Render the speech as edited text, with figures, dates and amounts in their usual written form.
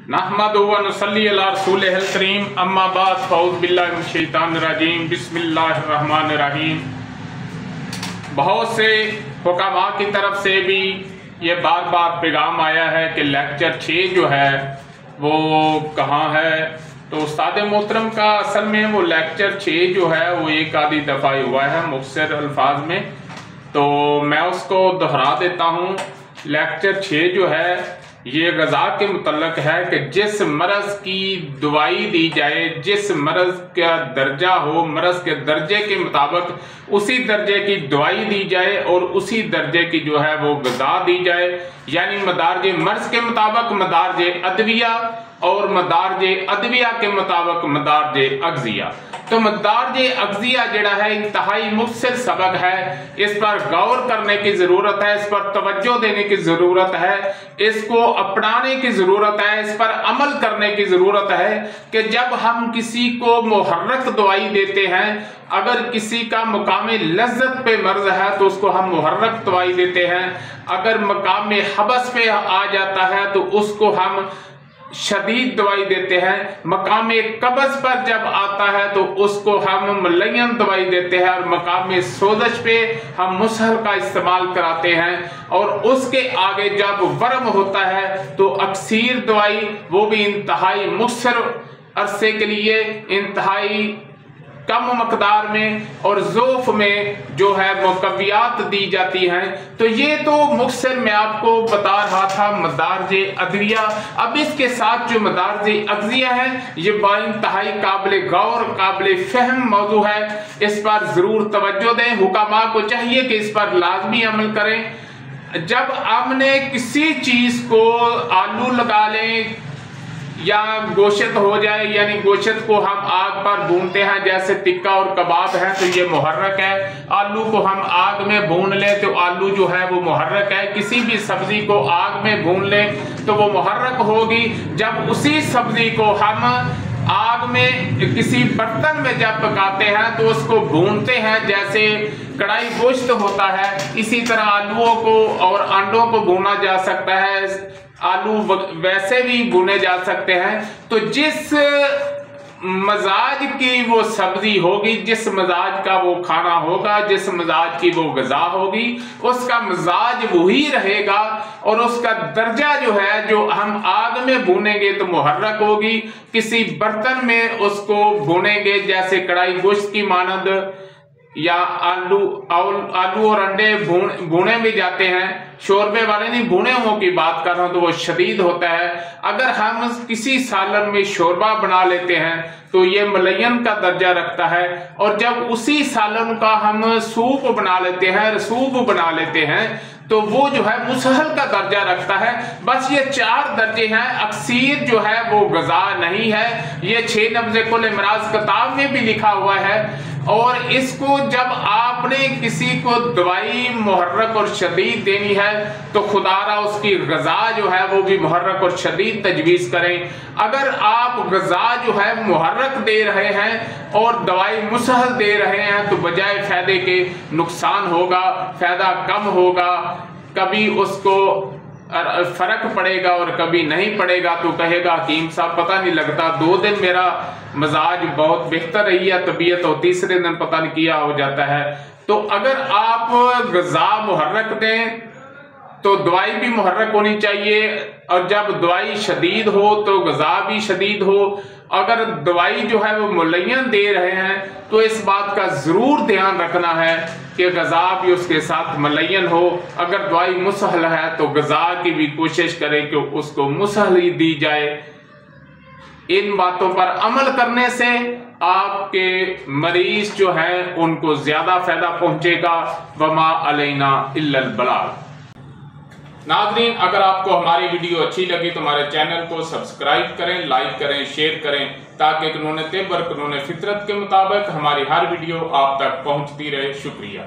नहमदु व नुसल्ली अला रसूलिहिल करीम अम्मा बाद फ़ऊज़ु बिल्लाहि मिनश शैतानिर रजीम बिस्मिल्लाहिर रहमानिर रहीम। बहुत से हुकामा की तरफ से भी ये बार बार पैगाम आया है कि लेक्चर 6 जो है वो कहाँ है। तो उस्ताद मोहतरम का असल में वो लेक्चर 6 जो है वो एक आधी दफ़ा हुआ है मुख्तसर अल्फाज में, तो मैं उसको दोहरा देता हूँ। लेक्चर 6 जो है ये ग़ज़ा के मुतल्लक़ है कि जिस मरज़ की दवाई दी जाए, जिस मरज़ का दर्जा हो, मरज़ के दर्जे के मुताबिक उसी दर्जे की दवाई दी जाए और उसी दर्जे की जो है वो ग़ज़ा दी जाए। यानी मदारजे मर्ज़ के मुताबिक मदारजे अदविया और मदारजे अदविया के मुताबिक मदारजे अग़ज़िया। तो मदारजे अग़ज़िया जड़ा है इंतहाई मुख्तसर सबक है, इस पर गौर करने की ज़रूरत है, इस पर तवज्जो देने की ज़रूरत है, इसको अपनाने की ज़रूरत है, इस पर अमल करने की ज़रूरत है कि जब हम किसी को मुहर्रक दवाई देते हैं, अगर किसी का मकाम लज्जत पे मर्ज है तो उसको हम मुहर्रक दवाई देते हैं, अगर मकाम हबस पे आ जाता है तो उसको हम शदीद दवाई देते हैं, मकाम कब्ज़ पर जब आता है तो उसको हम मुलय्यन दवाई देते हैं, और मकाम सोजश पे हम मुसहल का इस्तेमाल कराते हैं, और उसके आगे जब वर्म होता है तो अक्सीर दवाई वो भी इंतहाई मुख्तसर अरसे के लिए इंतहाई कम मकदार में और ज़ोफ़ में जो है मुकव्वियात दी जाती हैं। तो ये तो मुख्तसर मैं आपको बता रहा था मदारजे अदविया। अब इसके साथ जो मदारजे अग़ज़िया है ये बाइंतहाई काबिल गौर काबिल फ़हम मौजू है, इस पर ज़रूर तवज्जो दें। हुकामा को चाहिए कि इस पर लाजमी अमल करें। जब हमने किसी चीज़ को आलू लगा लें या गोश्त हो जाए, यानी गोश्त को हम आग पर भूनते हैं जैसे टिक्का और कबाब है तो ये मुहर्रक है। आलू को हम आग में भून लें तो आलू जो है वो मुहर्रक है। किसी भी सब्जी को आग में भून लें तो वो मुहर्रक होगी। जब उसी सब्जी को हम आग में किसी बर्तन में जब पकाते हैं तो उसको भूनते हैं जैसे कढ़ाई गोश्त होता है, इसी तरह आलूओं को और अंडों को भूना जा सकता है, आलू वैसे भी भुने जा सकते हैं। तो जिस मजाज की वो सब्जी होगी, जिस मजाज का वो खाना होगा, जिस मजाज की वो ग़ज़ा होगी, उसका मजाज वही रहेगा और उसका दर्जा जो है जो हम आग में भूनेंगे तो मुहर्रक होगी, किसी बर्तन में उसको भूनेंगे जैसे कढ़ाई गोश्त की मानद, या आलू और अंडे भुने भी जाते हैं, शोरबे वाले नहीं भुने हुओं की बात कर रहा हूं तो वो शदीद होता है। अगर हम किसी सालन में शोरबा बना लेते हैं तो ये मुलय्यन का दर्जा रखता है, और जब उसी सालन का हम सूप बना लेते हैं, रसूप बना लेते हैं तो वो जो है मुसहल का दर्जा रखता है। बस ये 4 दर्जे हैं। अक्सीर जो है वो ग़ज़ा नहीं है, ये 6 नब्ज़े कुल इमराज किताब में भी लिखा हुआ है। और इसको जब आपने किसी को दवाई मुहर्रक और शदीद देनी है तो खुदारा उसकी ग़ज़ा जो है वो भी मुहर्रक और शदीद तजवीज़ करें। अगर आप ग़ज़ा जो है मुहर्रक दे रहे हैं और दवाई मुसहल दे रहे हैं तो बजाय फ़ायदे के नुकसान होगा, फ़ायदा कम होगा, कभी उसको फर्क पड़ेगा और कभी नहीं पड़ेगा तो कहेगा हकीम साहब पता नहीं लगता, 2 दिन मेरा मजाज बहुत बेहतर रही है तबीयत और तीसरे दिन पता नहीं किया हो जाता है। तो अगर आप ग़ज़ा मुहर्रक दें तो दवाई भी मुहर्रक होनी चाहिए, और जब दवाई शदीद हो तो ग़ज़ा भी शदीद हो। अगर दवाई जो है वो मुलय्यन दे रहे हैं तो इस बात का ज़रूर ध्यान रखना है कि ग़ज़ा भी उसके साथ मुलय्यन हो। अगर दवाई मुसहल है तो ग़ज़ा की भी कोशिश करें कि उसको मुसहल ही दी जाए। इन बातों पर अमल करने से आपके मरीज जो हैं उनको ज़्यादा फ़ायदा पहुँचेगा। वमा अलैना इल्लल बलाग। नाज़रीन, अगर आपको हमारी वीडियो अच्छी लगी तो हमारे चैनल को सब्सक्राइब करें, लाइक करें, शेयर करें, ताकि कानून तिब और कानून फितरत के मुताबिक हमारी हर वीडियो आप तक पहुंचती रहे। शुक्रिया।